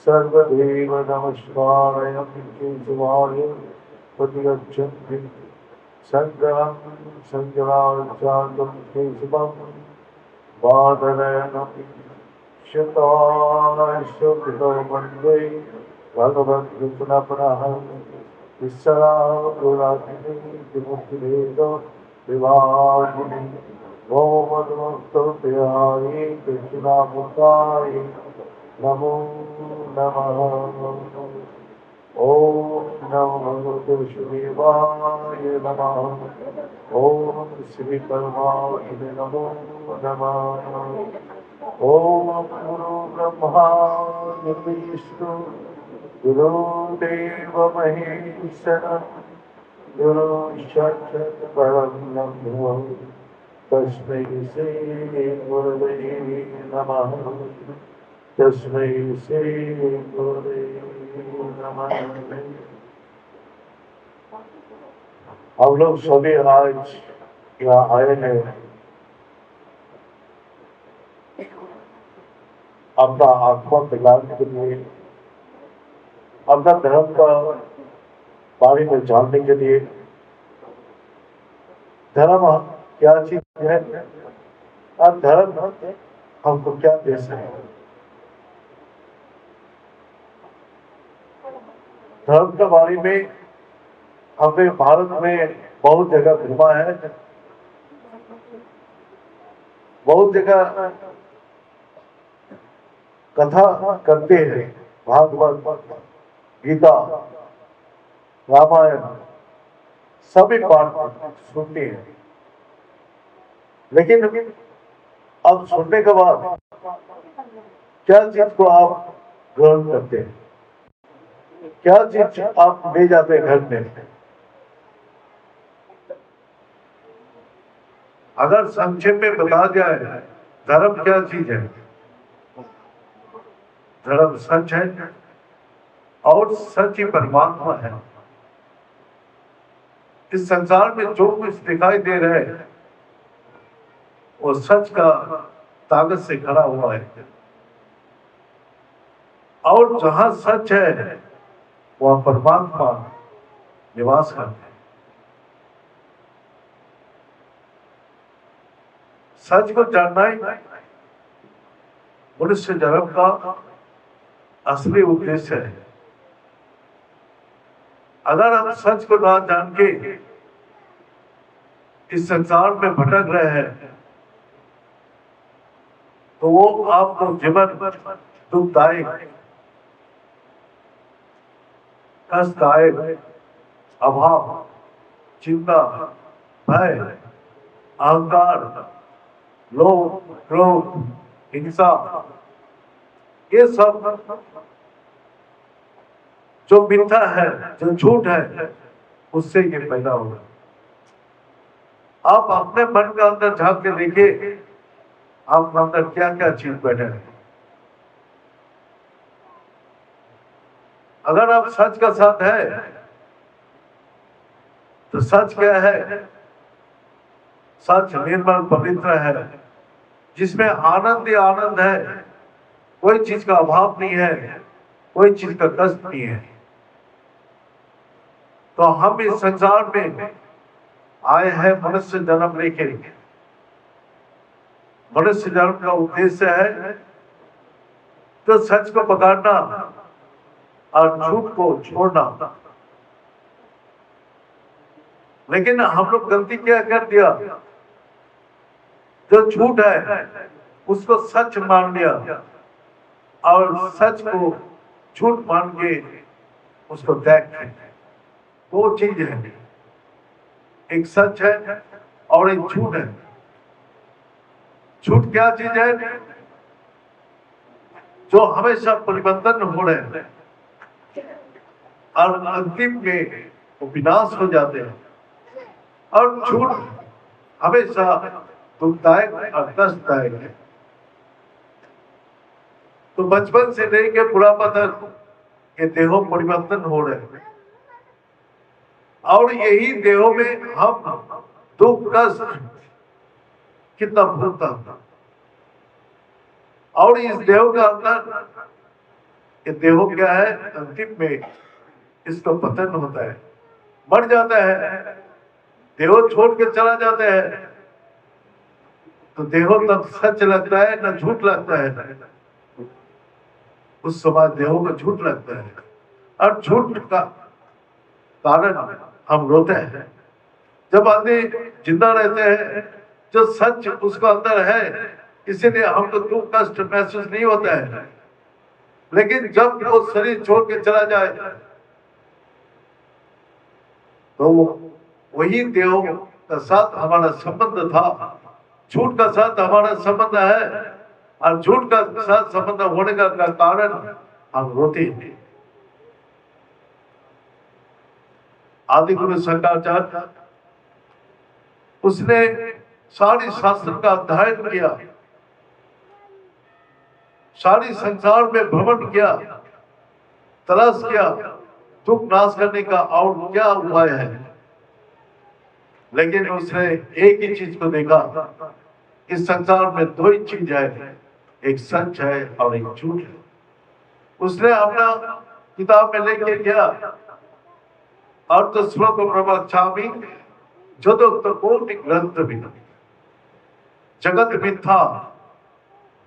सर्वदेव नमस्कारं केशवाय प्रतिगच्छन्ति शङ्करं शङ्कराचार्यं केशवं बादरायणं शतायुष्यकृतो वन्दे भगवद्कृष्णपुरः विश्वराघुराधिनी विमुक्तिभेद विभागिनी ॐ नमस्तुभ्याय कृष्णामूर्ताय नमो नमः। ओम नमो भगवते वासुदेवाय नमः। ओम श्री परमात्मने नमो नमः। ओम गुरु ब्रह्मा गुरु विष्णु गुरुदेव महेश्वरा गुरु साक्षात् परब्रह्म तस्मै श्री गुरवे नमः। तस्मै श्री गुरवे नमः। हम लोग सभी आज यहाँ आए हैं अपना आत्मा दिलाने के लिए, अपना धर्म का बारे में जानने के लिए। धर्म क्या चीज है और धर्म हमको क्या दे सकता है। धर्म के बारे में हमने भारत में बहुत जगह घूमा है, बहुत जगह कथा करते हैं, भागवत गीता रामायण सभी पाठ सुनते हैं। लेकिन अब सुनने के बाद क्या चीज को आप ग्रहण करते हैं, क्या चीज आप ले जाते हैं घर में। अगर संक्षेप में बता जाए धर्म क्या चीज है, धर्म सच है और सच ही परमात्मा है। इस संसार में जो कुछ दिखाई दे रहा है वो सच का ताकत से खड़ा हुआ है, और जहां सच है वह परमात्मा निवास करते हैं। सच को जानना ही मनुष्य जन्म का असली उद्देश्य है। अगर हम सच को ना जान के इस संसार में भटक रहे हैं तो वो आपको जीवन दुखदायक, कष्टदायक, अभाव, चिंता, भय, अहंकार, लोभ, क्रोध, हिंसा, ये सब जो मिथ्या है, जो झूठ है, उससे ये पैदा होगा। आप अपने मन के अंदर झांक के देखिए, आप अंदर क्या क्या चीज बैठे हैं। अगर आप सच का साथ है तो सच क्या है? सच निर्मल पवित्र है, जिसमें आनंद ही आनंद है, कोई चीज का अभाव नहीं है, कोई चीज का कष्ट नहीं है। तो हम इस संसार में आए हैं मनुष्य जन्म लेके। मनुष्य जन्म का उद्देश्य है तो सच को पकड़ना और झूठ को छोड़ना। लेकिन हम लोग गलती क्या कर दिया, जो झूठ है उसको सच मान लिया और सच को झूठ मान के उसको त्याग किया। दो चीज है, एक सच है और एक झूठ है। झूठ क्या चीज है? जो हमेशा परिवर्तन हो रहे हैं और अंतिम में वो विनाश हो जाते हैं। और झूठ हमेशा दुखदायक और कष्टदायक है। तो बचपन से लेके बुढ़ापा तक ये देहों परिवर्तन हो रहे हैं और यही देहों में हम दुख कष्ट कितना भूलता था। और इस देह का अंदर ये देहो क्या है, अंतिम में इसका पतन होता है, मर जाता है, देहो छोड़ के चला जाता है। तो देहो तब सच लगता है ना झूठ लगता है। उस समय देहो को झूठ लगता है और झूठ का कारण हम रोते हैं। जब आदमी जिंदा रहते हैं, जो सच उसका अंदर है, इसीलिए हमको दुख कष्ट महसूस नहीं होता है। लेकिन जब वो शरीर छोड़ के चला जाए तो वही देह का साथ हमारा संबंध था, झूठ का साथ हमारा संबंध है और झूठ का साथ संबंध होने का कारण हम रोते हैं। आदि गुरु शंकराचार्य उसने सारी शास्त्र का अध्ययन किया, सारी संसार में भ्रमण किया, तलाश किया दुख नाश करने का और क्या उपाय है। लेकिन उसने एक ही चीज को देखा, इस संसार में दो ही चीज है, एक सच है और एक झूठ है। उसने अपना किताब में लेके गया और तो श्लोक प्रवक्ष्यामि जदोक्त कोटि ग्रंथ भी जगत मिथ्या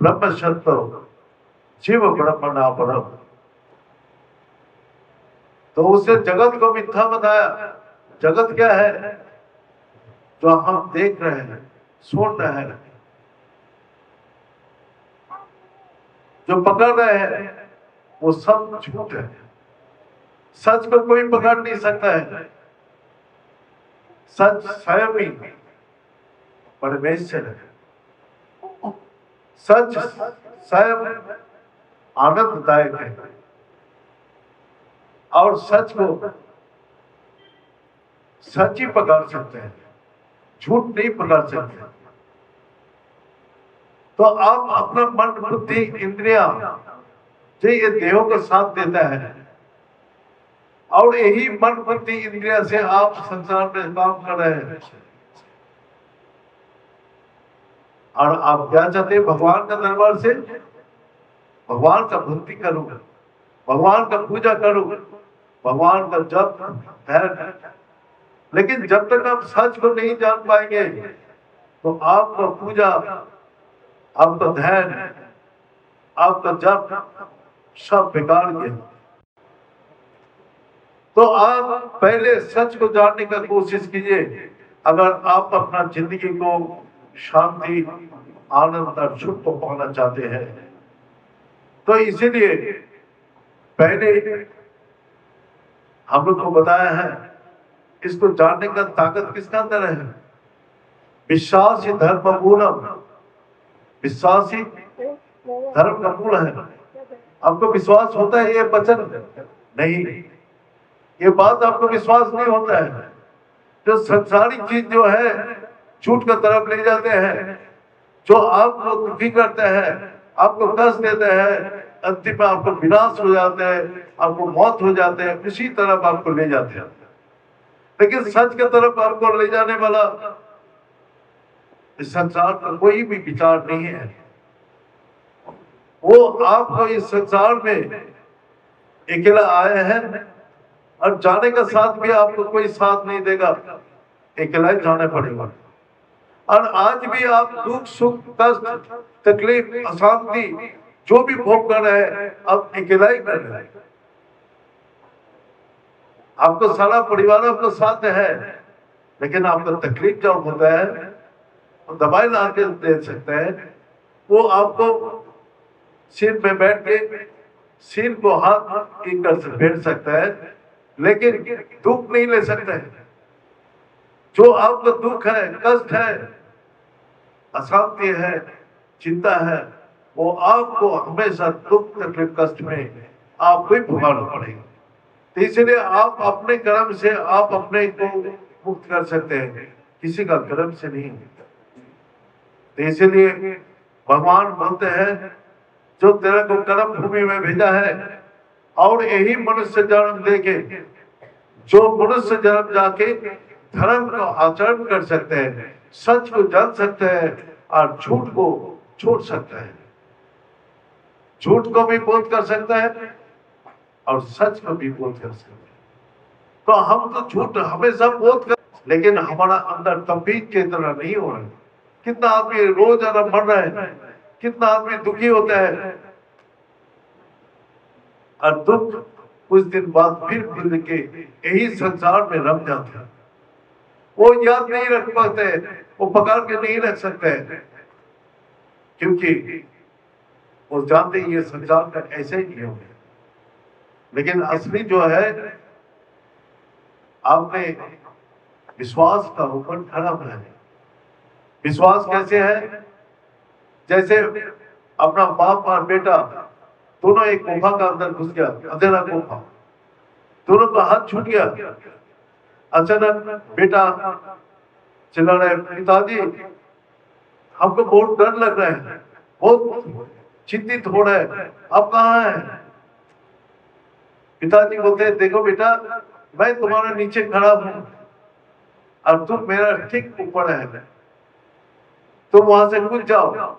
ब्रह्म सत्य जीव ब्रह्म ना परम। तो उसने जगत को मिथ्या बताया। जगत क्या है? जो हम देख रहे हैं, सुन रहे हैं, जो पकड़ रहे हैं, वो सब झूठ है। सच को कोई पकड़ नहीं सकता है। सच स्वयं ही परमेश्वर है। सच स्वयं आनंददायक है और सच को सच ही पकड़ सकते हैं, झूठ नहीं पकड़ सकते। तो आप अपना मन बुद्धि इंद्रिया जो ये देहों का साथ देता है और यही मन बुद्धि इंद्रिया से आप संसार में काम कर रहे हैं। और आप क्या चाहते हैं? भगवान का दरबार से भगवान का भक्ति करूं, भगवान का पूजा करूं, भगवान का जप ध्यान। लेकिन जब तक आप सच को नहीं जान पाएंगे तो आपका पूजा, आपका ध्यान, आपका जप सब बेकार के। तो आप पहले सच को जानने का कोशिश कीजिए। अगर आप अपना जिंदगी को शांति, आनंद और सुख को पाना चाहते हैं तो इसीलिए पहले हम लोग को बताया है, इसको जानने का ताकत किसका अंदर है? विश्वास ही धर्म मूलम। विश्वास ही धर्म का मूल है। आपको विश्वास होता है ये वचन? नहीं, ये बात आपको विश्वास नहीं होता है। जो संसारी चीज जो है झूठ की तरफ ले जाते हैं, जो आपको दुखी करते हैं, आपको कष्ट देते हैं, अंतिम में आपको विनाश हो जाते हैं, आपको मौत हो जाते हैं, इसी तरफ आपको ले जाते हैं। लेकिन सच की तरफ आपको ले जाने वाला इस संसार का कोई भी विचार नहीं है। वो आपको इस संसार में अकेला आए हैं और जाने का साथ भी आपको कोई साथ नहीं देगा, अकेला ही जाना पड़ेगा। और आज भी आप दुख सुख कष्ट तकलीफ अशांति जो भी भोग कर रहे हैं, आप अकेला ही कर रहे हैं। आपको सारा परिवार आपको साथ है, लेकिन आपको तकलीफ जब होता है तो दवाई ला के दे सकते हैं। वो आपको सिर पे बैठ के सिर को हाथ एक कर से फेर सकता है, लेकिन दुख नहीं ले सकते। जो आपको दुख है, कष्ट है, अशांति है, चिंता है, वो आपको हमेशा दुख तकलीफ कष्ट में आपको ही भुगतना पड़ेगा। तो इसलिए आप अपने कर्म से आप अपने को मुक्त कर सकते हैं, किसी का कर्म से नहीं। तो इसलिए भगवान बोलते हैं जो तेरे को कर्म भूमि में भेजा है और यही मनुष्य जन्म देके जो मनुष्य जन्म जाके धर्म को आचरण कर सकते हैं, सच को जान सकते हैं और झूठ को छोड़ सकते हैं, झूठ को भी बोध कर सकता है और सच को भी बोध कर सकते हैं। तो हम तो झूठ हमेशा बोध कर, लेकिन हमारा अंदर तंबीज की तरह नहीं हो रहा है। कितना आदमी रोजाना मर रहा है, कितना आदमी दुखी होता है और दुख कुछ दिन बाद फिर भूल के यही संसार में रम जाते हैं। वो याद नहीं रख पाते, वो पकड़ के नहीं रख सकते, क्योंकि वो जानते ये संसार का ऐसे ही नियम है। लेकिन असली जो है, आपने विश्वास का ऊपर खड़ा होना है। विश्वास कैसे है? जैसे अपना बाप और बेटा दोनों एक गुफा का अंदर घुस गया, अंधेरा गुफा, दोनों का हाथ छूट गया। अचानक बेटा चिल्ला रहा है, पिताजी हमको बहुत डर लग रहा है, बहुत चिंतित हो रहा है, आप कहाँ हैं? पिताजी बोलते हैं, देखो बेटा मैं तुम्हारे नीचे खड़ा हूं और तुम मेरा ठीक ऊपर है, तुम वहां से कूद जाओ,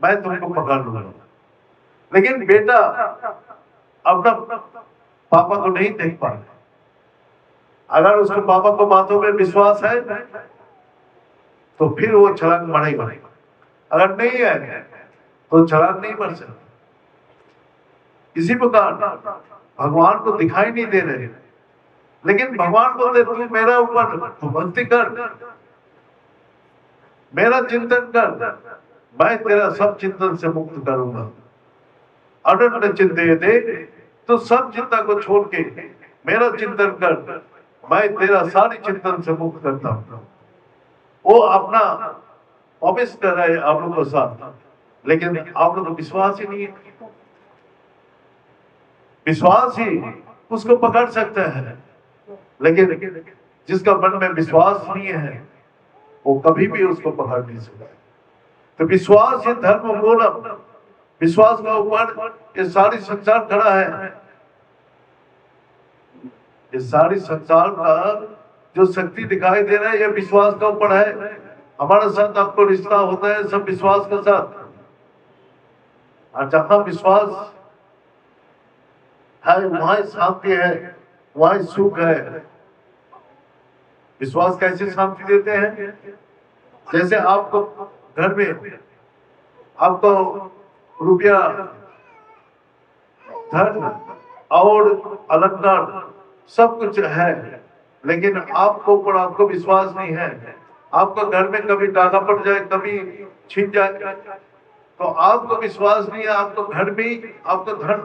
मैं तुमको पकड़ लूंगा। लेकिन बेटा अपना पापा को नहीं देख पा रहा। अगर उसके पापा को बातों में विश्वास है तो फिर वो छलांग मारेगा, अगर नहीं है तो छलांग नहीं मार सकता। इसी प्रकार भगवान को दिखाई नहीं दे रहे, लेकिन भगवान बोलते तू मेरा ऊपर भक्ति कर, मेरा चिंतन कर, मैं तेरा सब चिंतन से मुक्त करूंगा। अनन्य चिंतयते, तो सब चिंता को छोड़ के मेरा चिंतन कर, मैं तेरा सारी चिंतन से मुक्त करता हूं। वो अपना ऑफिस कर रहे हैं आप लोगों के साथ, लेकिन आप लोग को विश्वास ही नहीं है। विश्वास ही उसको पकड़ सकता है, लेकिन जिसका मन में विश्वास नहीं है वो कभी भी उसको पकड़ नहीं सकता। तो विश्वास ही धर्म मूलम, विश्वास के ऊपर ये सारी संसार खड़ा है। ये सारी संसार का जो शक्ति दिखाई दे रहा है, ये विश्वास का ऊपर है। हमारे साथ आपको रिश्ता होता है सब विश्वास के साथ, और जहां विश्वास है वहां शांति है, वहां सुख है। विश्वास कैसे शांति देते हैं? जैसे आपको घर में आपको रुपया, धन और अलंकार सब कुछ है, लेकिन आपको ऊपर आपको विश्वास नहीं है, आपको घर में कभी डाका पड़ जाए, कभी छीन जाए, तो आपको विश्वास नहीं है। आपको घर में आपको धन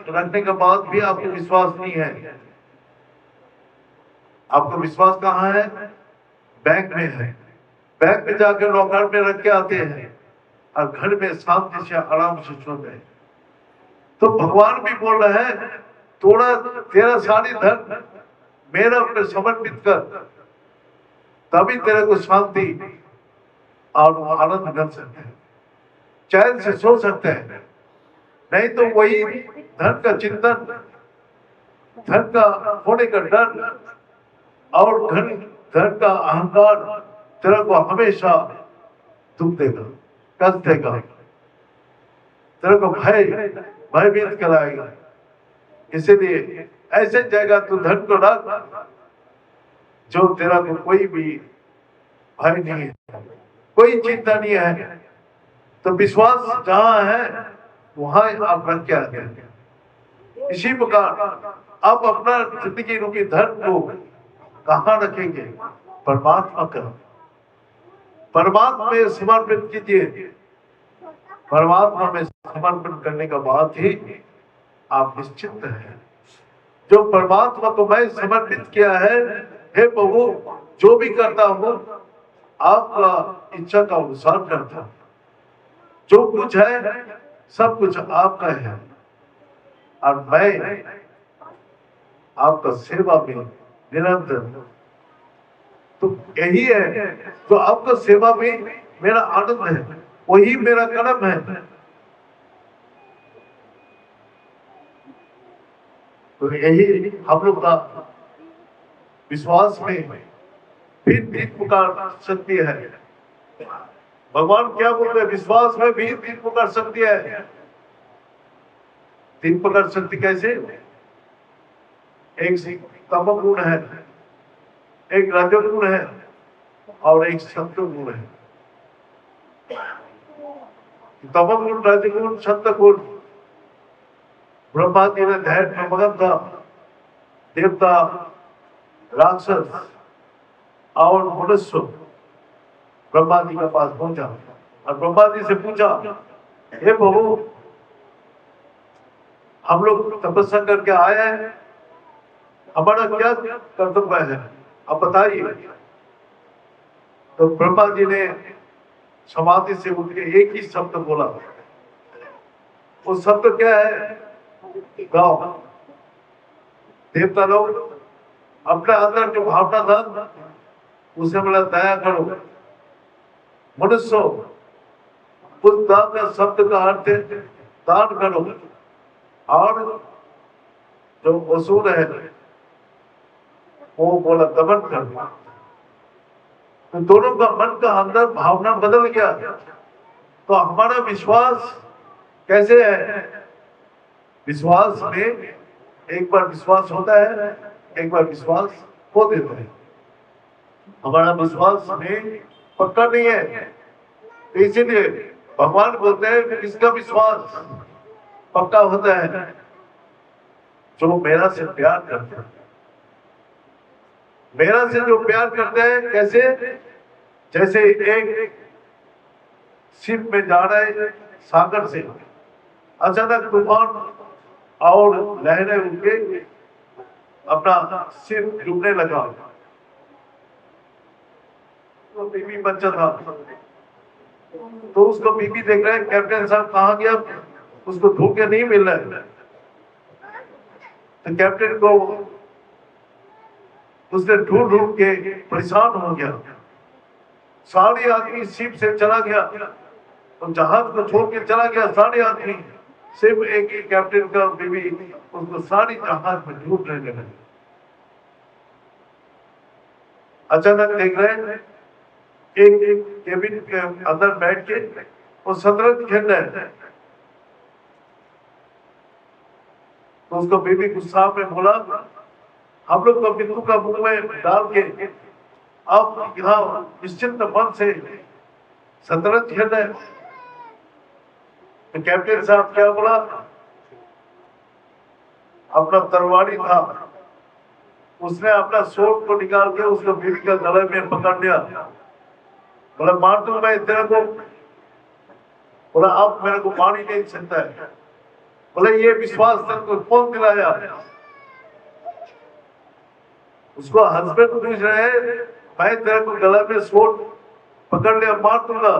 रखने के बाद भी आपको विश्वास नहीं है। आपको विश्वास कहाँ है? बैंक में है। बैंक में जाकर लॉकर में रख के आते हैं और घर में शांति से आराम से सोते हैं। तो भगवान भी बोल रहे हैं, थोड़ा तेरा सारी धन मेरा ऊपर समर्पित कर, तभी तेरे को शांति और आनंद मिल सकते हैं, चैन से सो सकते हैं। नहीं तो वही धन का चिंतन, धन का होने का डर और धन का अहंकार तेरे को हमेशा दुख देगा, कष्ट देगा, तेरे को भयभीत कराएगा। इसीलिए ऐसे जगह तू धन को रख जो तेरा को कोई भी भय नहीं है, कोई चिंता नहीं है। तो विश्वास जहां है वहां आप रख के आते हैं। इसी प्रकार आप अपना जिंदगी रूपी धर्म को कहाँ रखेंगे? परमात्मा का, परमात्मा में समर्पित कीजिए। परमात्मा में समर्पण करने के बाद ही आप निश्चिंत हैं। जो परमात्मा को मैं समर्पित किया है, हे प्रभु जो भी करता हूं आपका इच्छा का अनुसार करता हूं, जो कुछ है सब कुछ आपका है और मैं आपका सेवा में निरंतर। तो यही है तो आपका सेवा में मेरा आनंद है, वही मेरा कर्म है। तो यही हम लोग का विश्वास में भी 3 प्रकार शक्ति है। भगवान क्या बोलते हैं, विश्वास में भी 3 प्रकार शक्ति है। 3 प्रकार शक्ति कैसे? एक तम गुण है, एक रजोगुण है और एक सत्व गुण है। तम गुण, रजोगुण, सत्व गुण ब्रह्मा जी ने धैर्य में मगन था। देवता, राक्षस और मनुष्य ब्रह्मा जी के पास पहुंचा और ब्रह्मा जी से पूछा, हे प्रभु हम लोग तपस्या करके आए हैं, हमारा क्या कर्तव्य है, अब बताइए। तो ब्रह्मा जी ने समाधि से उठ के एक ही शब्द बोला। वो शब्द क्या है? गाओ। देवता लोग अपने अंदर जो भावना था उसे बोला दया करो। मनुष्य उस दान का शब्द का अर्थ है दान करो। और जो असुर है वो बोला दमन करो। तो दोनों का मन का अंदर भावना बदल गया। तो हमारा विश्वास कैसे है? विश्वास में एक बार विश्वास होता है, एक बार विश्वास खो देता है। हमारा विश्वास में पक्का नहीं है, इसीलिए भगवान बोलते हैं किसका विश्वास पक्का होता है? जो मेरा से प्यार करते हैं। मेरा से जो प्यार करते हैं कैसे? जैसे एक शिप में जा रहे सागर से, अचानक तूफान और लहरें उनके अपना शिप डूबने लगा। तो बीबी बच्चा था, तो उसको बीबी देख रहे हैं कैप्टन साहब कहाँ गया, उसको ढूंढ के नहीं मिल रहा है। तो कैप्टन को उसने ढूंढ ढूंढ के परेशान हो गया। सारे आदमी शिप से चला गया, तो जहाज को छोड़ के चला गया सारे आदमी, सिर्फ एक ही कैप्टन का बीबी उसको सारी जहाज में ढूंढ रहे लगे। अचानक देख रहे हैं एक केबिन के अंदर बैठ के वो शतरंज खेल रहे हैं। तो उसको बीबी गुस्सा में बोला, हम लोग को बिंदु का मुंह में डाल के आप यहाँ निश्चिंत मन से शतरंज खेल रहे हैं। तो कैप्टन साहब क्या बोला, अपना तलवारी था उसने अपना सोट को निकाल के उसको बीबी का गले में पकड़ लिया। बोला मार दूं मैं तेरे को? बोला आप मेरे को मार ही नहीं सकता है। बोले ये विश्वास तेरे को कौन दिलाया? उसको हस्बैंड पूछ रहे हैं, मैं तेरे को गला में सोट पकड़ लिया मार दूंगा,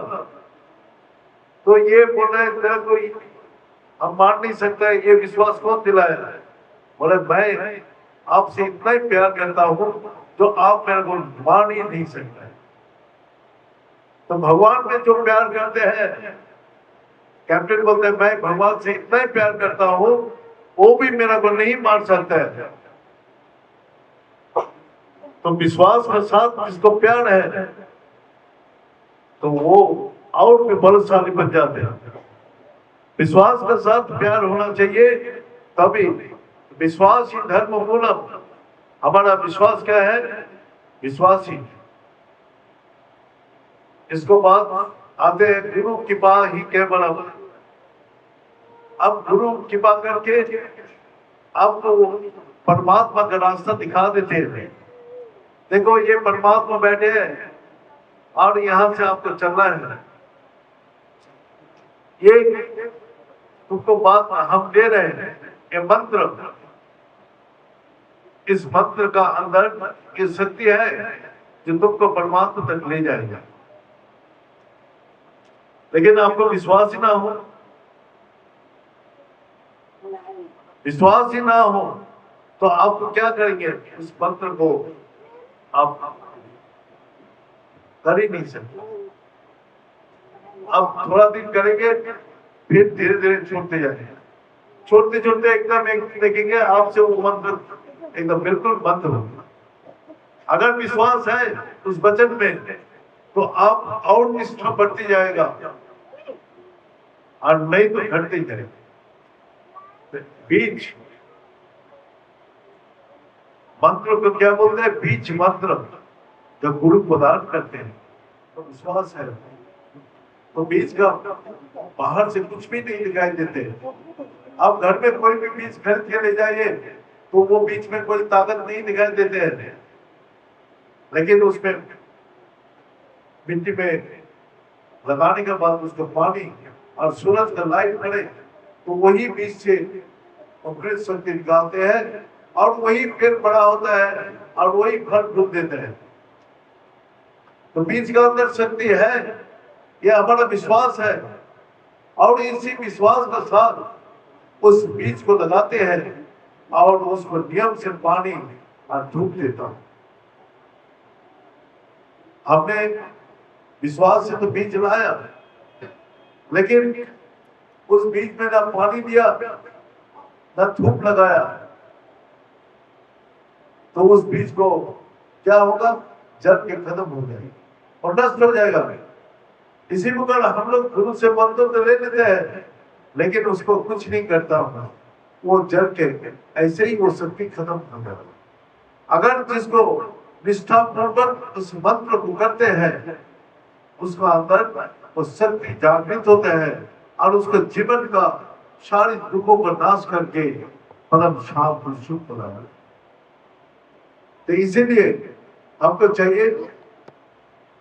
तो ये बोल रहे तेरे को हम मार नहीं सकते, ये विश्वास कौन दिलाया? बोले मैं आपसे इतना ही प्यार करता हूँ जो आप मेरे को मार ही नहीं सकते। तो भगवान में जो प्यार करते हैं, कैप्टन बोलते हैं मैं भगवान से इतना ही प्यार करता हूँ वो भी मेरा को नहीं मार सकता है। तो विश्वास के साथ जिसको प्यार है तो वो और भी बलशाली बन जाते हैं। विश्वास के साथ प्यार होना चाहिए, तभी विश्वास ही धर्म मूलम। हमारा विश्वास क्या है? विश्वास ही। इसको बात आते हैं गुरु कृपा ही केवलम। अब गुरु कृपा करके आपको परमात्मा का रास्ता दिखा देते हैं। देखो ये परमात्मा बैठे हैं और यहां से आपको चलना है। ये तुमको बात हम दे रहे हैं, ये मंत्र, इस मंत्र का अंदर की शक्ति है जो तुमको परमात्मा तक ले जाएगा। लेकिन आपको विश्वास ही ना हो, विश्वास ही ना हो तो आप क्या करेंगे? इस मंत्र को आप कर ही नहीं सकते। अब थोड़ा दिन करेंगे, फिर धीरे धीरे छोड़ते जाएंगे, छोड़ते छोड़ते एकदम एक देखेंगे आपसे वो मंत्र एकदम बिल्कुल बंद होगा। अगर विश्वास है उस वचन में तो आप और निष्ठा बढ़ती जाएगा, और नहीं तो घटते जाएगा। बीज मंत्र को क्या बोलते हैं? बीज मंत्र जब गुरु प्रदान करते हैं तो विश्वास है, तो बीज का बाहर से कुछ भी नहीं दिखाई देते। आप घर में कोई भी बीज खरीद के ले जाइए तो वो बीज में कोई ताकत नहीं दिखाई देते हैं, लेकिन उसमें मिट्टी में लगाने के बाद उसको पानी और सूरज का लाइट पड़े तो वही बीज से अंकुरित शक्ति निकालते हैं, और वही फिर बड़ा होता है और वही फल फूल देते हैं। तो बीज का अंदर शक्ति है, यह हमारा विश्वास है, और इसी विश्वास के साथ उस बीज को लगाते हैं और उसको नियम से पानी और धूप देता हूं। हमने विश्वास से तो बीज लाया, लेकिन उस बीज में ना पानी दिया ना धूप लगाया, तो उस बीज को क्या होगा? जल के खत्म हो जाएगा और नष्ट हो जाएगा। इसी प्रकार हम लोग गुरु से मंत्र तो ले लेते हैं, लेकिन उसको कुछ नहीं करता होगा, वो जल के ऐसे ही वो शक्ति खत्म हो जाएगा। अगर जिसको निष्ठा पूर्वक उस मंत्र को करते हैं, उसका अंदर वो शक्ति जागृत होते हैं और उसके जीवन का सारे दुखों का नाश करके परम शांत सुख बनाए। तो इसीलिए हमको चाहिए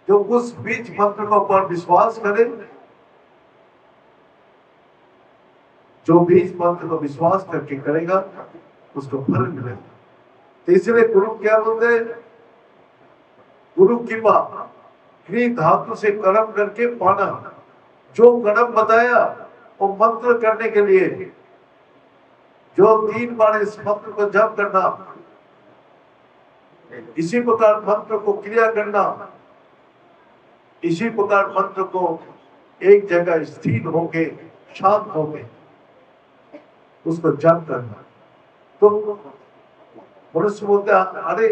जो उस बीज मंत्र को पर विश्वास करे, जो बीज मंत्र को विश्वास करके करेगा उसको फल मिलेगा। तो इसलिए गुरु क्या बोलते हैं? गुरु की बात क्री धातु से कर्म करके पाना। जो कर्म बताया वो मंत्र करने के लिए, जो 3 बार इस मंत्र को जप करना, इसी प्रकार मंत्र को क्रिया करना, इसी प्रकार मंत्र को एक जगह स्थिर होके शांत होके उसको जप करना। तो मनुष्य बोलते हैं अरे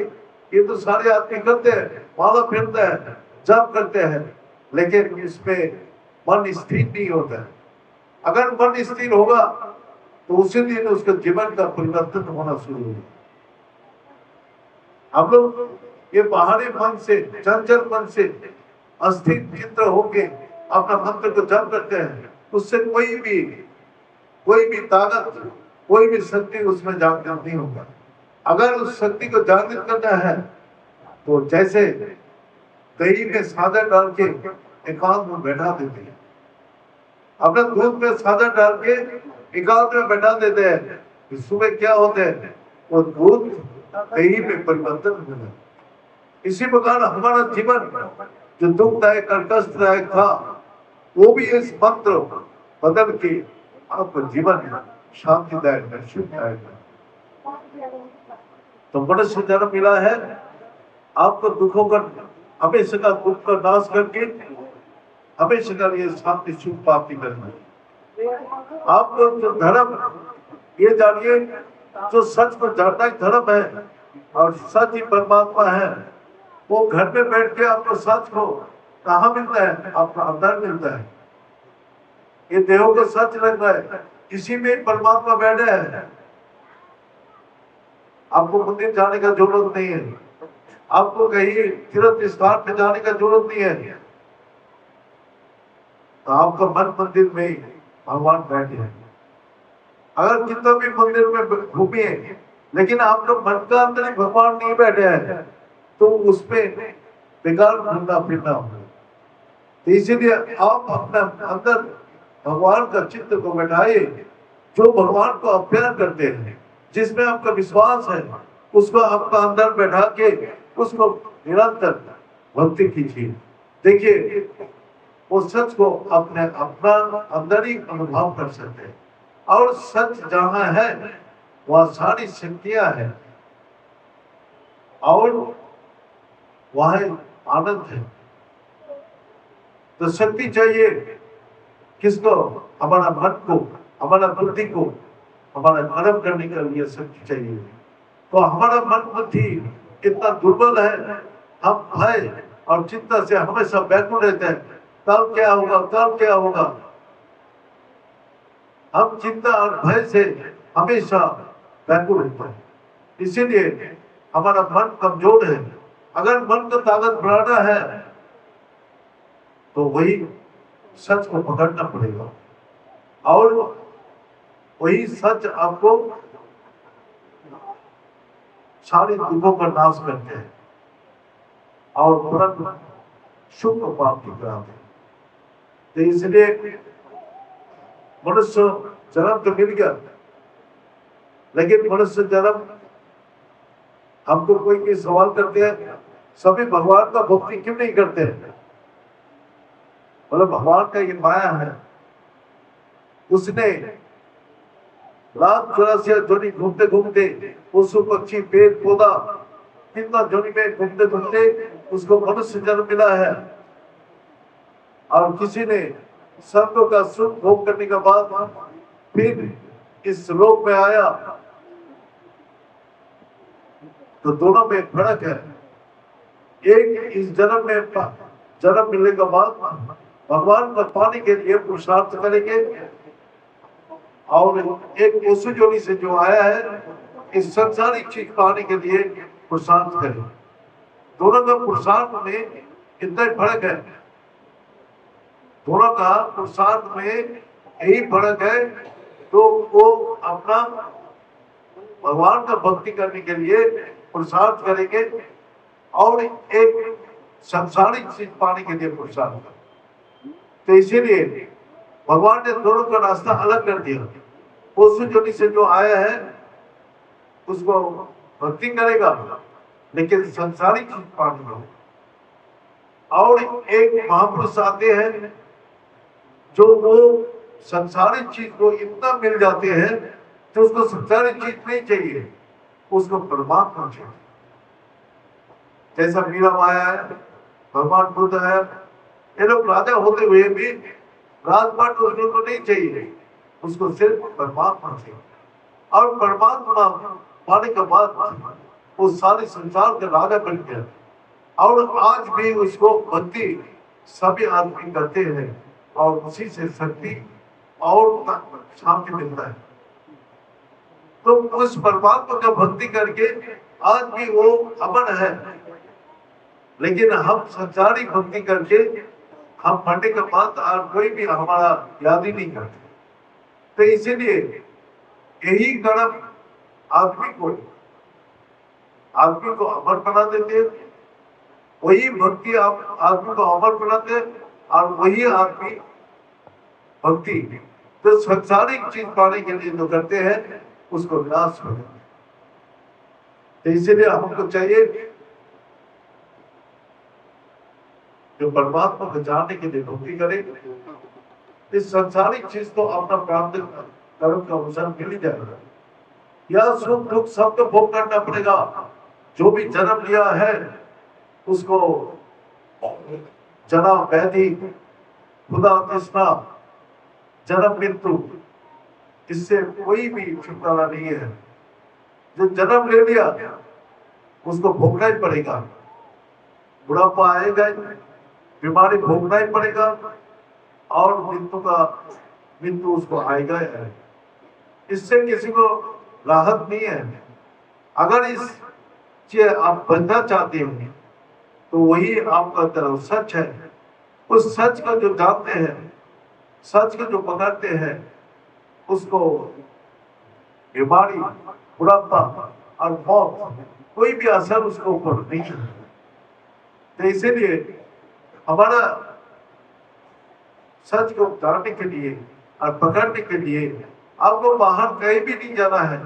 ये तो सारे आदमी करते हैं, माला फेरते हैं, जप करते हैं, लेकिन इसमें मन स्थिर नहीं होता है। अगर मन स्थिर होगा तो उसी दिन उसके जीवन का परिवर्तन होना शुरू होगा। हम लोग ये बाहरी मन से, चंचल मन से अस्थिर चित्र होके अपना मंत्र को जप करते हैं, उससे कोई भी ताकत, कोई भी शक्ति उसमें जागृत नहीं होगा। अगर उस शक्ति को जागृत करना है तो जैसे दही में सादा डाल के एकांत में बैठा देते हैं, अपने दूध में सादा डाल के एकांत में बैठा देते हैं, सुबह क्या होते हैं? वो दूध दही में परिवर्तन होगा। इसी प्रकार हमारा जीवन जो दुखदायक और कष्टदायक था, वो भी इस मंत्र बदल के आपको जीवन शांतिदायक शुभदायक। तो मनुष्य जन्म मिला है आपको दुखों का, हमेशा का दुख का नाश करके हमेशा का लिए शांति सुख प्राप्ति करना है। आपको जो धर्म, ये जानिए जो सच को जानना ही धर्म है और सच ही परमात्मा है। वो घर में बैठ के आपको सच को कहाँ मिलता है? आपका अंदर मिलता है। ये देहों को सच लग रहा है, इसी में परमात्मा बैठे है। आपको मंदिर जाने का जरूरत नहीं है, आपको कहीं तीर्थ स्थान पे जाने का जरूरत नहीं है। तो आपका मन मंदिर में भगवान बैठे हैं। अगर कितना भी मंदिर में घूमिए, लेकिन आप लोग मन का अंदर भगवान नहीं बैठे हैं, तो उसमें बेकार घूमना फिरना होगा। तो इसीलिए आप अपने अंदर भगवान का चित्र को बैठाइए, जो भगवान को आप प्यार करते हैं, जिसमें आपका विश्वास है, उसको आपका अंदर बैठा के उसको निरंतर भक्ति कीजिए। देखिए वो सच को अपने अपना अंदर ही अनुभव कर सकते हैं। और सच जहां है वह सारी शक्तियां है और वह आनंद है। तो शक्ति चाहिए किसको? हमारा मन को, हमारा बुद्धि को, हमारा कर्म करने के लिए शक्ति चाहिए। तो हमारा मन बुद्धि इतना दुर्बल है, हम भय और चिंता से हमेशा व्याकुल रहते हैं। कल क्या होगा, कल क्या होगा। हम चिंता और भय से हमेशा व्याकुल रहते हैं। इसीलिए हमारा मन कमजोर है। अगर मन को ताकत बढ़ाना है तो वही सच को पकड़ना पड़ेगा और वही सच आपको सारे दुखों का नाश करते हैं और तुरंत सुख को प्राप्ति कराते हैं। तो इसलिए मनुष्य जन्म तो मिल गया, लेकिन मनुष्य जन्म हमको कोई सवाल करते हैं, सभी भगवान का भक्ति क्यों नहीं करते हैं? मतलब भगवान का ये माया है, उसने रात 84 जोड़ी घूमते घूमते पशु पक्षी पेड़ पौधा कितना जोड़ी में घूमते घूमते उसको मनुष्य जन्म मिला है। और किसी ने स्वर्ग का सुख भोग करने के बाद फिर इस लोक में आया, तो दोनों में फर्क है। एक इस जन्म में जन्म मिलने के बाद भगवान को पाने के लिए पुरुषार्थ करेंगे और एक पशु जोड़ी से जो आया है इस संसारिक चीज पाने के लिए पुरुषार्थ करें। दोनों का पुरुषार्थ में इतना फर्क है, दोनों का पुरुषार्थ में यही फर्क है। तो वो अपना भगवान का भक्ति करने के लिए पुरुषार्थ करेंगे और एक संसारिक चीज पाने के लिए पुरुषार्थ करेंगे। तो इसीलिए भगवान ने दोनों का रास्ता अलग कर दिया। पशु जोनि से जो आया है उसको भक्ति करेगा, लेकिन संसारिक चीज पानी में। और एक महापुरुष आते हैं जो वो संसारिक चीज को इतना मिल जाते हैं तो उसको संसारिक चीज नहीं चाहिए, उसको परमात्मा चाहिए। जैसा मीरा माया है, भगवान बुद्ध है, ये लोग राजा होते हुए भी राजपाट उसको नहीं चाहिए, उसको सिर्फ परमात्मा चाहिए। और परमात्मा पाने के बाद वो सारे संसार के राजा बन गया। और आज भी उसको भक्ति सभी आदमी करते हैं और उसी से शक्ति और शांति मिलता है। तो उस परमात्मा का भक्ति करके आज भी वो अमन है। लेकिन हम संसारिक भक्ति करके हम मरने के बाद और कोई भी हमारा याद ही नहीं करते। तो इसीलिए यही कर्म आदमी को अमर बना देते, वही भक्ति आप आदमी को अमर बनाते और वही आदमी भक्ति तो संसारिक चीज पाने के लिए जो करते हैं उसको विनाश हो जाता है। तो इसीलिए हमको चाहिए जो परमात्मा को जानने के लिए भक्ति करे। इस संसारिक चीज तो अपना प्राप्त कर्म का अनुसार मिल ही जाएगा। यह सुख दुख सबको भोग करना पड़ेगा। जो भी जन्म लिया है उसको जन्म व्याधि खुदा तृष्णा जन्म मृत्यु इससे कोई भी छुटकारा नहीं है। जो जन्म ले लिया उसको भोगना ही पड़ेगा। बुढ़ापा आएगा, बीमारी भोगना ही पड़ेगा और मृत्यु उसको आएगा है। इससे किसी को राहत नहीं है। अगर इस चीज आप बनना चाहते हैं तो वही आपका तरफ सच है। उस सच को जो जानते हैं, सच को जो पकड़ते हैं, उसको बीमारी बुढ़ापा और मौत कोई भी असर उसको ऊपर नहीं है। तो इसीलिए हमारा सच को जानने के लिए और पकड़ने के लिए आपको बाहर कहीं भी नहीं जाना है।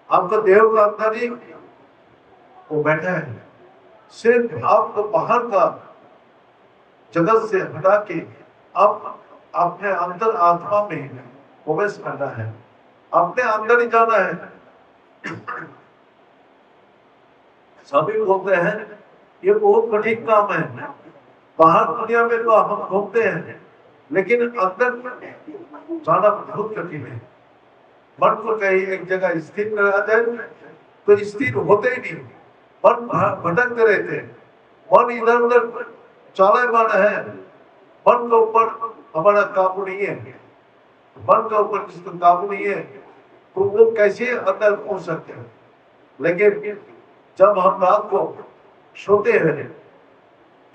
आपका देव का अंदर ही वो बैठा है। सिर्फ आपको बाहर का जगत से हटा के अब अपने अंतर आत्मा में प्रवेश करना है, अपने अंदर ही जाना है। सभी बोलते हैं ये बहुत कठिन काम है, बाहर दुनिया में तो हम घूमते हैं, लेकिन अंदर जाना बहुत कठिन है। मन को कहीं एक जगह स्थिर करा जाए तो स्थिर होते ही नहीं, मन भटकते रहते हैं, मन इधर उधर चालायमान है। मन के ऊपर हमारा काबू नहीं है, मन के ऊपर जिसका काबू नहीं है तो वो कैसे अंदर पहुंच सकते हैं। लेकिन जब हम रात को सोते हैं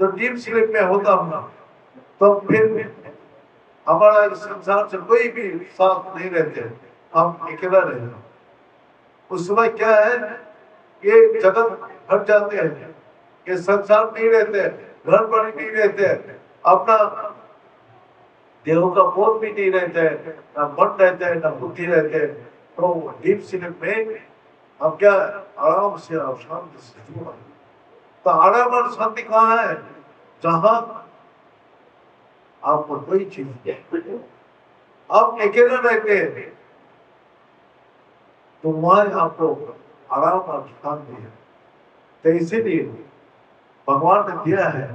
तो डीप स्लीप में होता हूँ, तो फिर हमारा इस संसार से कोई भी साथ नहीं रहते, हम अकेला रहते। उस समय क्या है, ये जगत हट जाते हैं, ये संसार नहीं रहते, घर पर नहीं रहते, अपना देह का बोध भी नहीं रहता है, ना मन रहता है, ना बुद्धि रहते है। तो डीप स्लीप में हम क्या आराम से और शांति से जुड़ा। तो आराम और शांति कहाँ है, जहां आपको कोई चीज आप अकेले रहते हैं तो वहां आपको आराम और शांति है। तो इसीलिए भगवान ने दिया है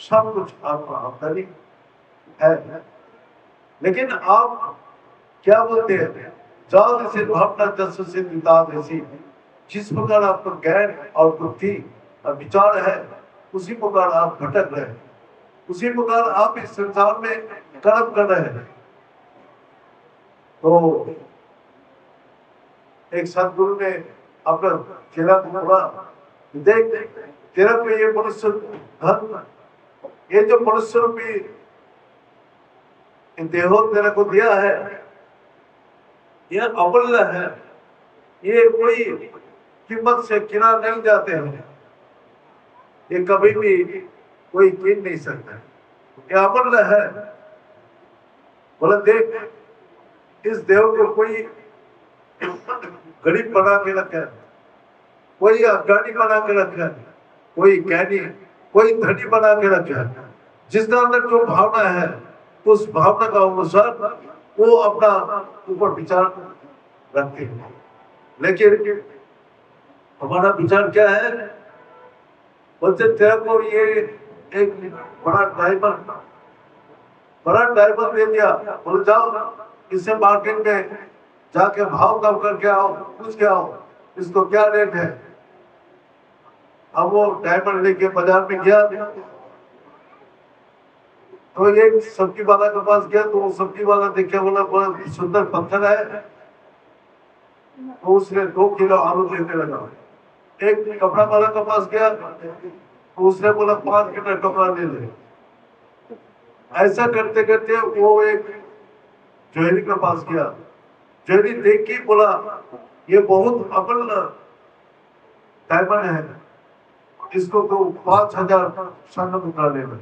सब कुछ आपका आंतरिक है, लेकिन आप क्या बोलते हैं, जाल से भावना जस से ऐसी, जिस प्रकार आपका ज्ञान और बुद्धि और विचार है उसी प्रकार आप भटक रहे हैं, उसी प्रकार आप इस संसार में कर्म कर रहे हैं। तो एक सदगुरु ने अपना चेला को बोला, देख तेरा पे ये मनुष्य धन, ये जो मनुष्य रूपी देहो तेरे को दिया है, यह अमूल्य है, ये कोई कीमत से किना नहीं जाते हैं, ये कभी भी कोई कीन नहीं सकता, ये अमूल्य है। बोला देख इस देह को कोई गरीब बना के रखा है, कोई अज्ञानी बना के रखा है, कोई ज्ञानी, कोई धनी बना के रखा है। जिसका अंदर जो भावना है उस भावना का अनुसार वो अपना ऊपर विचार रखते हैं। लेकिन हमारा विचार क्या है, बोलते तेरे को ये एक बड़ा डायमंड दे दिया, बोले जाओ इसे मार्केट में जाके भाव कम करके आओ, पूछ के आओ इसको क्या रेट है। अब वो डायमंड लेके बाजार में गया तो एक सब्जी वाला के पास गया, तो वो सब्जी वाला देखे बोला बड़ा सुंदर पत्थर है, तो उसने 2 किलो आलू लेने लगा। एक कपड़ा वाला के पास गया तो उसने बोला 5 मीटर कपड़ा ले ले। ऐसा करते करते वो एक ज्वेलरी के पास गया, ज्वेलरी देख के बोला ये बहुत अमूल्य डायमंड है, इसको तो 5000 स्वर्ण मुद्रा ले लो।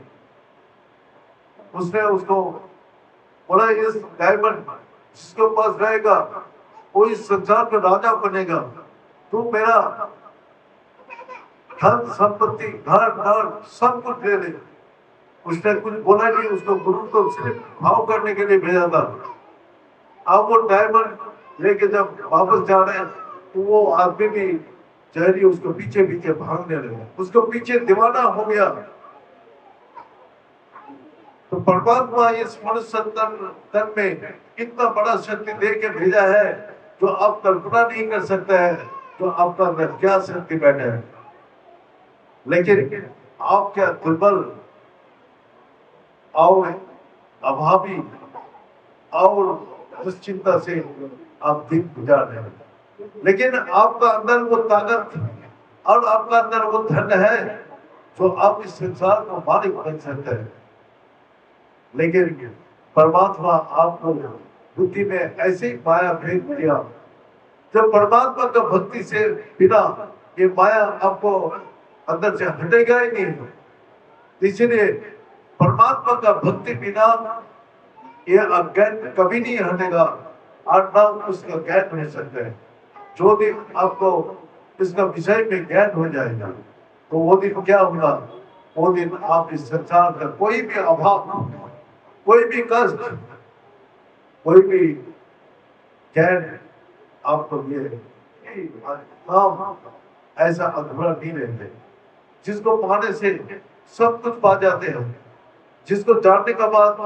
उसने उसको बोला इस डायमंड जिसके पास रहेगा वो इस संसार का राजा बनेगा, तू मेरा धन संपत्ति घर सब कुछ ले ले। उसने कुछ बोला नहीं, उसको गुरु को सिर्फ भाव करने के लिए भेजा था। अब वो डायमंड लेके जब वापस जा रहे हैं तो वो आदमी भी जहरी उसको पीछे पीछे भागने लगा, उसको पीछे दीवाना हो गया। तो परमात्मा इस मनुष्य तन में इतना बड़ा शक्ति दे के भेजा है जो आप कल्पना नहीं कर सकते हैं, तो आपका अंदर क्या शक्ति बैठे है। लेकिन आप क्या दुर्बल और अभावी और दुश्चिंता से आप दिन गुजार रहे हैं। लेकिन आपका अंदर वो ताकत और आपका अंदर वो धन है जो आप इस संसार को मालिक बन सकते हैं। लेकिन परमात्मा आपको बुद्धि में ऐसे ही माया भेज दिया, जब परमात्मा का भक्ति से बिना ये माया आपको अंदर से हटेगा ही नहीं। इसलिए परमात्मा का भक्ति बिना ये अज्ञान कभी नहीं हटेगा और ना उसका ज्ञान हो सकता है। जो दिन आपको इसका विषय में ज्ञान हो जाएगा तो वो दिन क्या होगा, वो दिन आप इस संसार का कोई भी अभाव, कोई भी कष्ट, कोई भी चैन आपको ये हम ऐसा अधूरा नहीं रहते। जिसको पाने से सब कुछ पा जाते हैं, जिसको जानने का बाद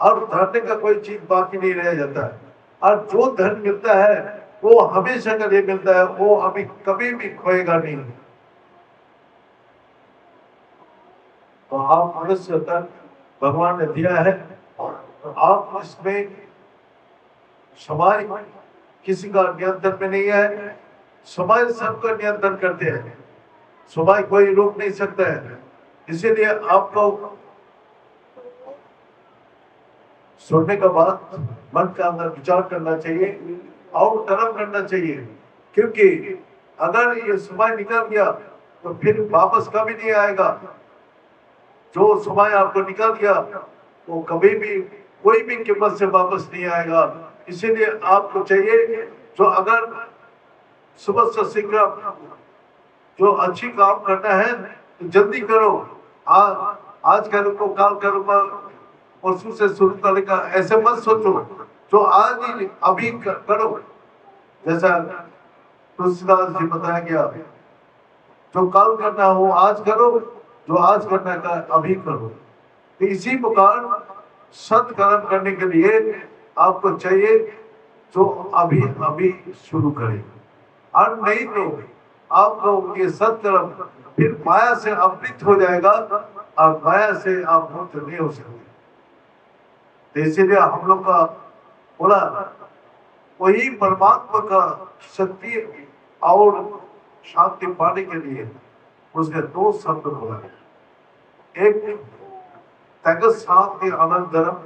और जानने का कोई चीज बाकी नहीं रह जाता है। और जो धन मिलता है वो हमेशा के लिए मिलता है, वो अभी कभी भी खोएगा नहीं। तो आप मनुष्य तन भगवान ने दिया है, तो आप इसमें समय किसी का नियंत्रण में नहीं है, समय सबका नियंत्रण करते हैं, समय कोई रोक नहीं सकता है। इसीलिए आपको सुनने के बाद मन के अंदर विचार करना चाहिए और कर्म करना चाहिए, क्योंकि अगर ये समय निकल गया तो फिर वापस कभी नहीं आएगा। जो समय आपको निकल गया वो कभी भी कोई भी कीमत से वापस नहीं आएगा। इसीलिए आपको चाहिए जो अगर सुबह से शीघ्र जो अच्छी काम करना है तो जल्दी करो। आज करूँगा कल करूँगा परसों से शुरू करेगा, ऐसे मत सोचो। जो आज ही अभी करो, जैसा तुलसीदास जी बताया गया, जो कल करना हो आज करो, जो आज करना का अभी करो। तो इसी प्रकार सत्कर्म करने के लिए आपको चाहिए जो अभी अभी शुरू करें, और नहीं तो आपको ये सत्कर्म फिर माया से आवृत हो जाएगा और माया से आप मुक्त नहीं हो सकते। तो इसीलिए हम लोग का बोला वही परमात्मा का शक्ति और शांति पाने के लिए उसने दो शब्द बोला, एक त्याग शांति अनंतरम।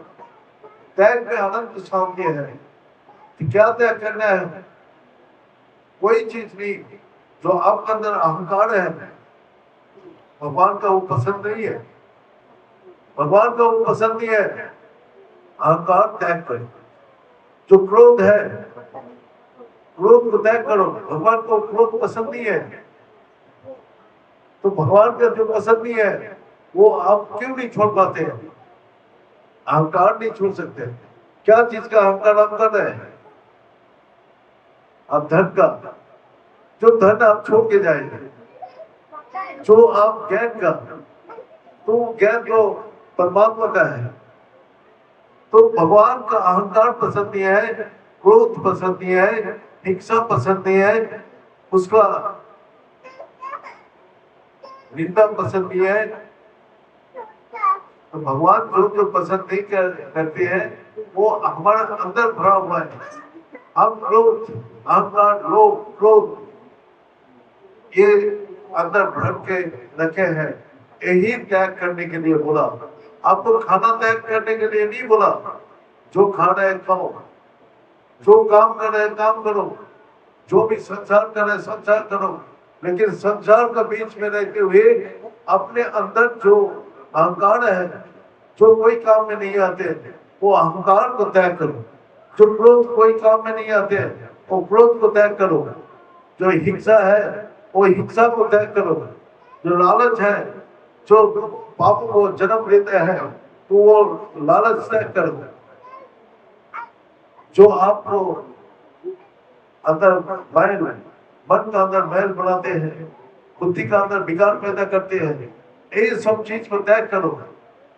त्याग में अनंत शांति है। तो क्या त्याग करना है? कोई चीज नहीं। जो आपके अंदर अहंकार है भगवान का वो पसंद नहीं है, भगवान का वो पसंद नहीं है। अहंकार त्याग करो। जो क्रोध है क्रोध को त्याग करो। भगवान को क्रोध पसंद नहीं है, तो भगवान का जो पसंद नहीं है वो आप क्यों नहीं छोड़ पाते हैं? अहंकार नहीं छोड़ सकते। क्या चीज का अहंकार आप कर रहे हैं? आप धन का, जो धन आप छोड़ के जाएंगे, जो आप ज्ञान का, तो ज्ञान तो परमात्मा का है। तो भगवान का अहंकार पसंद नहीं है, क्रोध पसंद नहीं है, हिंसा पसंद नहीं है, उसका निंदा पसंद नहीं है। तो भगवान जो पसंद नहीं करते हैं वो हमारे अंदर भरा हुआ है। हम क्रोध, अहंकार, लोभ, क्रोध ये अंदर भर के रखे हैं। यही त्याग करने के लिए बोला। आपको खाना त्याग करने के लिए नहीं बोला। जो खा रहे खाओ, जो काम कर रहे काम करो, जो भी संसार कर रहे संसार करो, लेकिन संसार के बीच में रहते हुए अपने अंदर जो अहंकार है, जो कोई काम में नहीं आते, वो अहंकार को त्याग करो। जो क्रोध कोई काम में नहीं आते, वो क्रोध को त्याग करो। जो हिंसा है वो हिंसा को त्याग करो। जो लालच है, जो पापों को जन्म लेते हैं, तो वो लालच त्याग करो। जो आपको अंदर मैल, मन का अंदर मैल बनाते हैं, बुद्धि का अंदर बिगाड़ पैदा करते हैं, ये सब चीज को त्याग करो।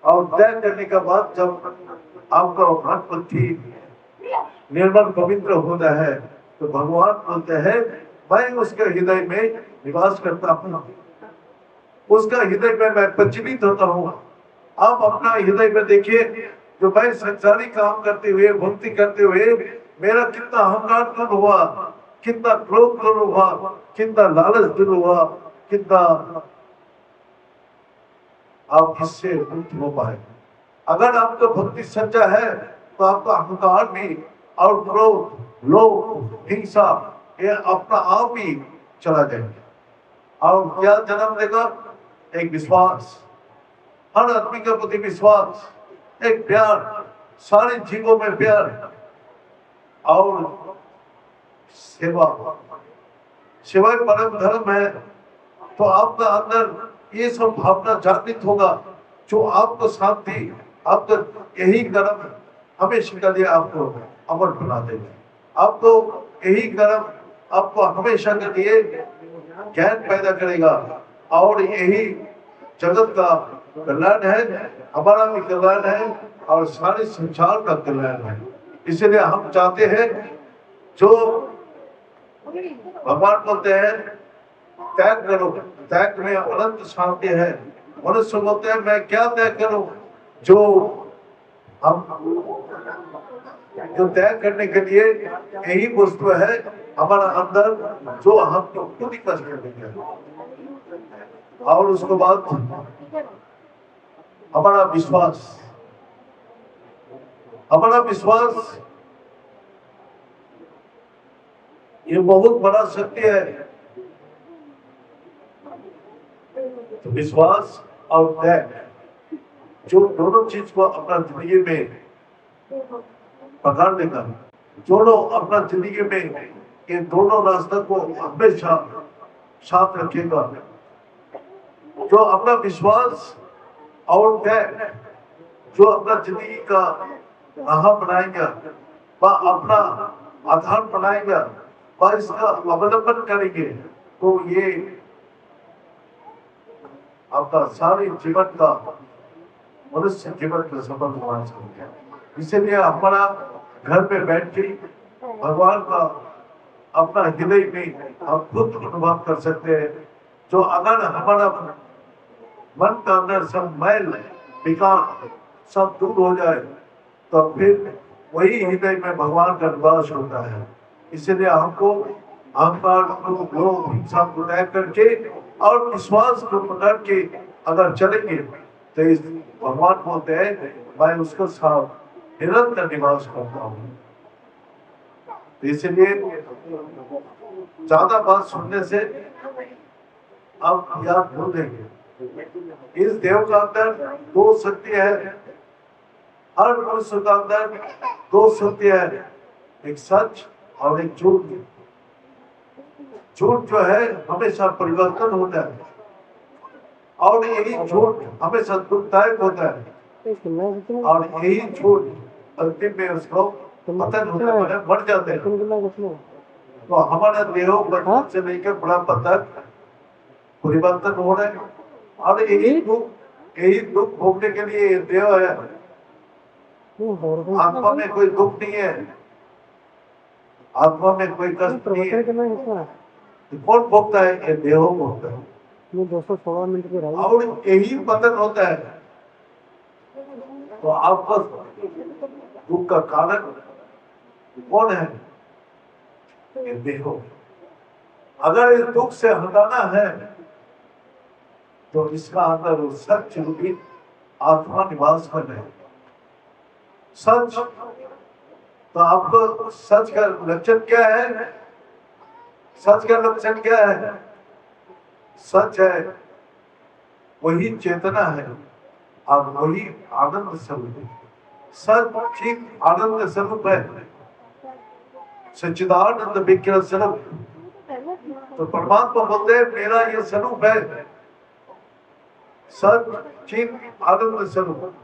और त्याग करने के बाद जब आपका मन बुद्धि निर्मल पवित्र होता है तो भगवान बोलते हैं मैं उसके हृदय में निवास करता हूँ, उसका हृदय में मैं प्रचलित होता हूँ। आप अपना हृदय में देखिए, जो मैं संसारी काम करते हुए, भक्ति करते हुए मेरा कितना अहंकार दूर हुआ, कितना क्रोध दूर हुआ, कितना लालच दूर हुआ, कितना आप इससे मुक्त हो पाए। अगर आपका भक्ति सच्चा है तो आपका अहंकार भी और क्रोध, लोभ, हिंसा ये अपना आप ही चला जाएगा। और क्या जन्म देगा? एक विश्वास, हर आदमी के प्रति विश्वास, एक प्यार, सारे जीवों में प्यार और सेवा। सेवा परम धर्म है। तो आपका अंदर ये सब भावना जागृत होगा जो आपको शांति, आपको यही कर्म हमेशा के लिए आपको अमर बना देगा। आपको यही कर्म आपको हमेशा के लिए ज्ञान पैदा करेगा और यही जगत का कल्याण है, हमारा भी कल्याण है और सारे संसार का कल्याण है। इसलिए हम चाहते हैं जो भगवान बोलते हैं त्याग करो, त्याग में अनंत शांति है। मनुष्य बोलते हैं मैं क्या त्याग करूं, जो हम जो त्याग करने के लिए यही वस्तु है हमारा अंदर, जो हमको खुद ही कष्ट देंगे। और उसके बाद हमारा विश्वास, हमारा विश्वास ये बहुत बड़ा शक्ति है। तो विश्वास और त्याग, जो दोनों चीज को अपना जिंदगी में पकड़ लेगा, दोनों अपना जिंदगी में ये दोनों रास्ते को हमेशा साथ रखेगा। जो अपना विश्वास और त्याग जो अपना जिंदगी का राह बनाएगा व अपना आधार बनाएगा व इसका अवलंबन करेंगे, तो ये आपका सारे जीवन का मनुष्य जीवन का सफल बना सकते हैं। इसीलिए हमारा घर में बैठ के भगवान का अपना हृदय में हम खुद अनुभव कर सकते हैं। जो अगर हमारा मन का अंदर सब मैल विकार सब दूर हो जाए तो फिर वही हृदय में भगवान का निवास होता है। इसलिए हमको अहंकार लोभ हिंसा को त्याग करके और विश्वास को पकड़ के अगर चलेंगे तो इस भगवान बोलते हैं मैं उसको साथ निरंतर निवास करता हूँ। इसलिए ज्यादा बात सुनने से आप याद भूल देंगे। इस देव का अंदर दो शक्ति है, हर मनुष्य का अंदर दो शक्ति है, एक सच और एक झूठ। झूठ जो है हमेशा परिवर्तन होता है और यही झूठ हमेशा दुखदायक होता है और यही झूठ अंतिम में उसको पतन होता है, मर जाते हैं। तो हमारा देह बचपन से लेकर बुढ़ापा तक परिवर्तन हो रहे हैं और यही दुख भोगने के लिए ये देह है। आत्मा में कोई दुख नहीं है, आत्मा में कोई कष्ट नहीं है। कौन भोगता है? ये देह भोगता है। 216 मिनट की रही और यही पतन होता है। तो आपका दुख का कारण कौन है? ये देह। अगर इस दुख से हटाना है तो इसका अंदर वो सच रूपी आत्मा निवास कर रहे। सच तो आपको सच का लक्षण क्या है? सच का लक्षण क्या है? सच है वही चेतना है और वही आनंद स्वरूप है। सच ठीक आनंद स्वरूप है, सच्चिदानंद विग्रह स्वरूप। तो परमात्मा बोलते हैं मेरा ये स्वरूप है, सच ठीक आनंद स्वरूप।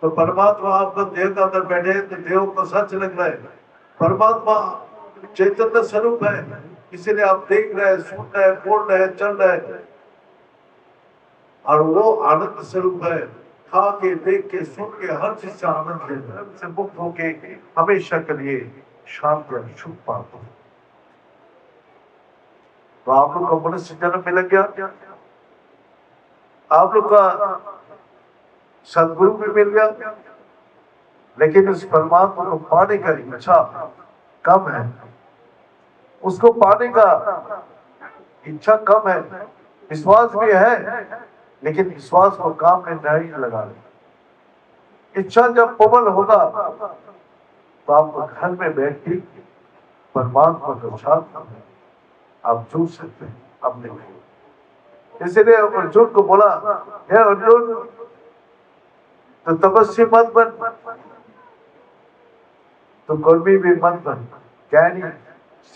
तो परमात्मा आपको देह का अंदर बैठे तो देह को सच लग रहा है। परमात्मा चैतन्य स्वरूप है, इसीलिए आप देख रहे हैं, सुन रहे हैं, बोल रहे हैं, चल रहे हैं। और वो आनंद स्वरूप है, खा के देख के सुन के हर चीज से आनंद लेते से मुक्त होके हमेशा के लिए शांति और सुख पाते हैं। तो आप लोग का मनुष्य जन्म मिल गया, आप लोग का सदगुरु भी मिल गया, लेकिन उस परमात्मा को पाने का इच्छा कम है। उसको पाने का इच्छा कम है, विश्वास भी है लेकिन विश्वास को काम में नहीं लगा रहे। इच्छा जब प्रबल होगा तो आपको घर में बैठ के परमात्मा के साथ आप जुड़ सकते हैं अपने में। इसलिए अर्जुन को बोला, हे अर्जुन तो तपस्वी मत बन, तो कर्मी भी मत बन, ज्ञानी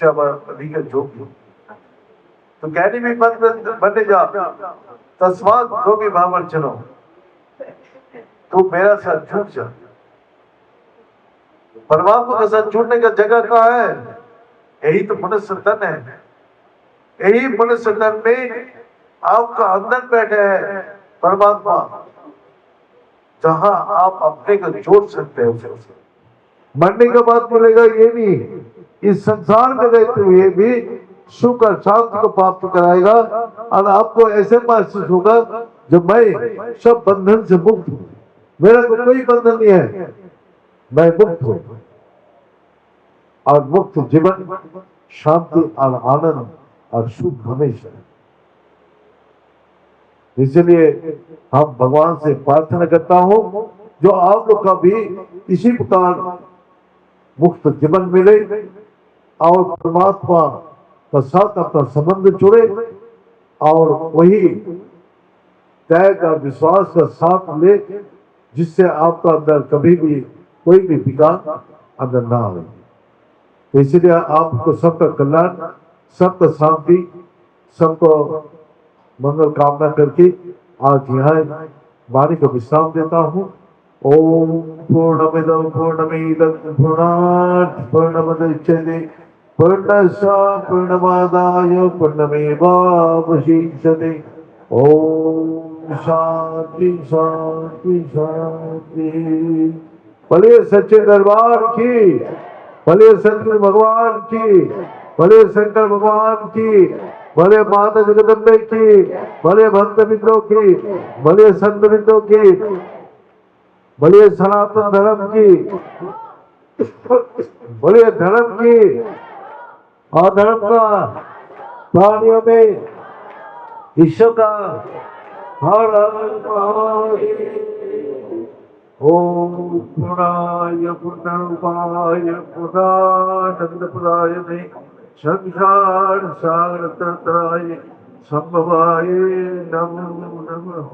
से अधिक जोगी। तो ज्ञानी भी मत बने जा, तस्मात तो भी भावर चलो, तू मेरा साथ छूट जा। परमात्मा के साथ छूटने का जगह कहाँ है? यही तो मनुष्य तन है। यही मनुष्य तन में आपका अंदर बैठे है परमात्मा, जहां आप अपने को जोड़ सकते हो उसे। मरने के बाद मिलेगा ये नहीं, इस संसार में रहते हुए भी सुख और शांति को प्राप्त कराएगा, और आपको ऐसे महसूस होगा जब मैं सब बंधन से मुक्त हूं, मेरा तो कोई बंधन नहीं है, मैं मुक्त हूं। और मुक्त जीवन, शांति और आनंद और सुख हमेशा। इसलिए हम भगवान से प्रार्थना करता हूं, जो आप लोग का भी इसी प्रकार मुक्त जीवन मिले और परमात्मा का साथ अपना संबंध जुड़े, और वही त्याग और विश्वास का साथ ले, जिससे आपका अंदर कभी भी कोई भी विकार अंदर ना आए। तो इसलिए आपको सबका कल्याण, सबका शांति, सबको मंगल कामना करके आज यहाँ वाणी को विश्राम देता हूँ। ओम पूर्णमिदं पूर्णमेदं पूर्णात् पूर्णमुदच्यते पूर्णस्य पूर्णमादाय पूर्णमेवावशिष्यते। ओम शांति शांति शांति। बोलिए सच्चे दरबार की, बोलिए सतगुरु भगवान की, बोलिए शंकर भगवान की, बोले माता जगदम्बे की, बोले भक्त मित्रों की, बोले संत मित्रों की, बोलिए सनातन धर्म की, बोलिए धर्म की और धर्म का प्राणियों में ईश्वर का हर ओम पूर्णाय पूर्णरूपाय पूर्णानंदप्रदाय संसार सागर तरताय संभवाय नमो नमः।